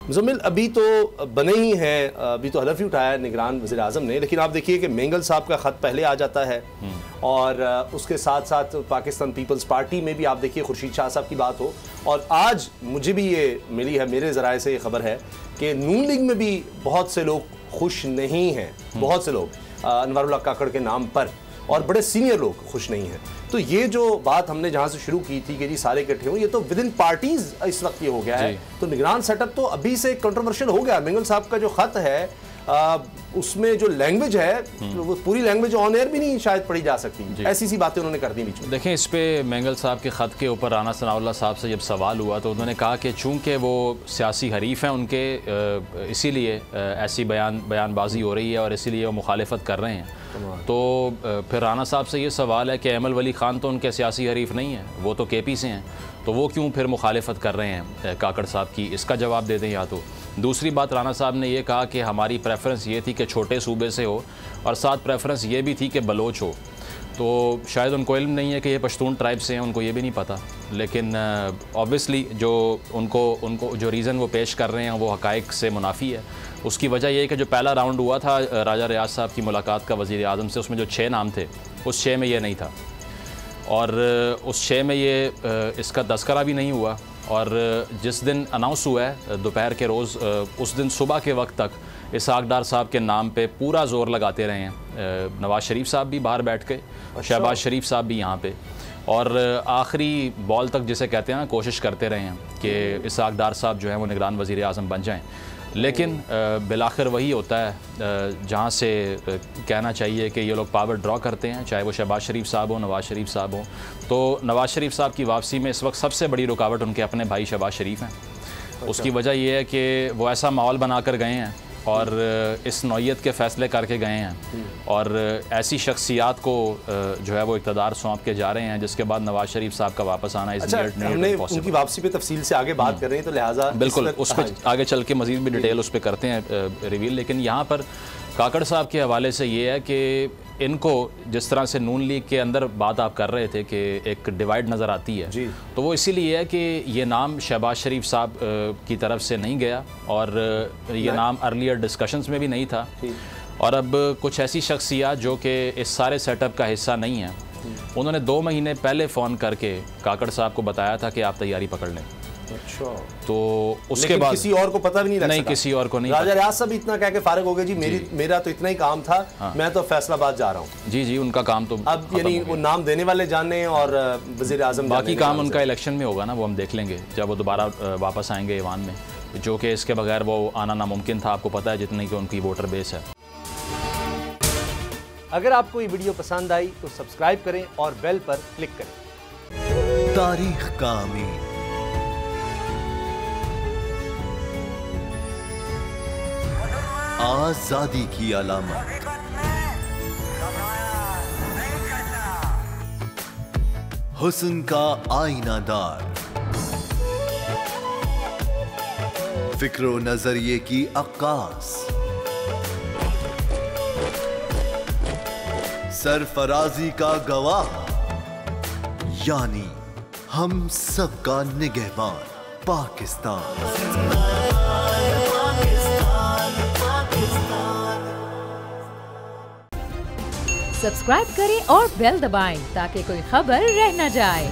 मुज़म्मिल अभी तो बने ही हैं, अभी तो हलफ ही उठाया है निगरान वज़ीर आज़म ने, लेकिन आप देखिए कि मेंगल साहब का ख़त पहले आ जाता है और उसके साथ साथ पाकिस्तान पीपल्स पार्टी में भी आप देखिए खुर्शीद शाह साहब की बात हो। और आज मुझे भी ये मिली है, मेरे ज़राए से ये खबर है कि नून लीग में भी बहुत से लोग खुश नहीं हैं, बहुत से लोग अनवरुल्लाह काकड़ के नाम पर, और बड़े सीनियर लोग खुश नहीं हैं। तो ये जो बात हमने जहाँ से शुरू की थी कि जी सारे इकट्ठे हों, ये तो विद इन पार्टीज इस वक्त ये हो गया है। तो निगरान सेटअप तो अभी से कंट्रोवर्शियल हो गया। मेंगल साहब का जो खत है उसमें जो लैंग्वेज है वो पूरी लैंग्वेज ऑन एयर भी नहीं शायद पढ़ी जा सकती, ऐसी सी बातें उन्होंने कर दी बीच में। देखें, इस पे मेंगल साहब के ख़त के ऊपर राना सनाउल्लाह साहब से जब सवाल हुआ तो उन्होंने कहा कि चूँकि वो सियासी हरीफ हैं उनके, इसीलिए ऐसी बयानबाजी हो रही है और इसीलिए वो मुखालिफत कर रहे हैं। तो फिर राना साहब से ये सवाल है कि अमल वली ख़ान तो उनके सियासी हरीफ नहीं है, वो तो KP से हैं, तो वो क्यों फिर मुखालिफत कर रहे हैं काकड़ साहब की, इसका जवाब दे दें या तो। दूसरी बात, राना साहब ने यह कहा कि हमारी प्रेफरेंस ये थी कि छोटे सूबे से हो, और साथ प्रेफरेंस ये भी थी कि बलोच हो। तो शायद उनको इल्म नहीं है कि ये पश्तून ट्राइब से हैं, उनको ये भी नहीं पता। लेकिन ऑब्वियसली जो उनको जो रीज़न वो पेश कर रहे हैं वो हक़ाइक़ से मुनाफी है। उसकी वजह यह है कि जो पहला राउंड हुआ था राजा रियाज साहब की मुलाकात का वज़ीर आज़म से, उसमें जो 6 नाम थे, उस 6 में ये नहीं था, और उस 6 में ये इसका तज़किरा भी नहीं हुआ। और जिस दिन अनाउंस हुआ है दोपहर के रोज़, उस दिन सुबह के वक्त तक इसहाक़ डार साहब के नाम पे पूरा ज़ोर लगाते रहे हैं। नवाज़ शरीफ साहब भी बाहर बैठ के, शहबाज शरीफ साहब भी यहाँ पे, और आखिरी बॉल तक जिसे कहते हैं ना, कोशिश करते रहे हैं कि इसहाक़ डार साहब जो है वो निगरान वज़ीर आज़म बन जाएँ। लेकिन बिलाखिर वही होता है जहाँ से कहना चाहिए कि ये लोग पावर ड्रॉ करते हैं, चाहे वो शहबाज शरीफ साहब हो, नवाज़ शरीफ साहब हो। तो नवाज़ शरीफ साहब की वापसी में इस वक्त सबसे बड़ी रुकावट उनके अपने भाई शहबाज शरीफ हैं। उसकी वजह यह है कि वो ऐसा माहौल बना कर गए हैं और इस नौइयत के फ़ैसले करके गए हैं, और ऐसी शख्सियात को जो है वो इक़्तिदार सौंप के जा रहे हैं, जिसके बाद नवाज़ शरीफ साहब का वापस आना हमने उनकी वापसी पे तफसील से आगे बात कर रहे हैं, तो लिहाजा बिल्कुल उस पर आगे चल के मज़ीद भी डिटेल उस पर करते हैं रिवील। लेकिन यहाँ पर काकड़ साहब के हवाले से ये है कि इनको जिस तरह से नून लीग के अंदर बात आप कर रहे थे कि एक डिवाइड नज़र आती है, तो वो इसीलिए है कि ये नाम शहबाज शरीफ साहब की तरफ से नहीं गया, और ये नाम अर्लियर डिस्कशंस में भी नहीं था। और अब कुछ ऐसी शख्सियात जो कि इस सारे सेटअप का हिस्सा नहीं है, उन्होंने 2 महीने पहले फ़ोन करके काकड़ साहब को बताया था कि आप तैयारी पकड़ लें। अच्छा, तो उसके बाद किसी और को पता भी नहीं लग सका। किसी और को नहीं। राजा रियाज साहब इतना कह के फारिग हो गए, जी मेरा तो इतना ही काम था, मैं तो फैसलाबाद जा रहा हूँ। जी, उनका काम तो अब यानी वो नाम देने वाले जाने और वज़ीर आज़म, बाकी काम उनका इलेक्शन में होगा ना, वो हम देख लेंगे जब वो दोबारा वापस आएंगे ईवान में, जो कि इसके बगैर वो आना नामुमकिन था। आपको पता है जितनी कि उनकी वोटर बेस है। अगर आपको ये वीडियो पसंद आई तो सब्सक्राइब करें और बेल पर क्लिक करें। तारीख का अमीन, आजादी की अलामत, हुस्न का आईनादार, फिक्रो नजरिए की अक्कास, सरफराजी का गवाह, यानी हम सबका निगहबान पाकिस्तान। सब्सक्राइब करें और बेल दबाएं ताकि कोई खबर रह न जाए।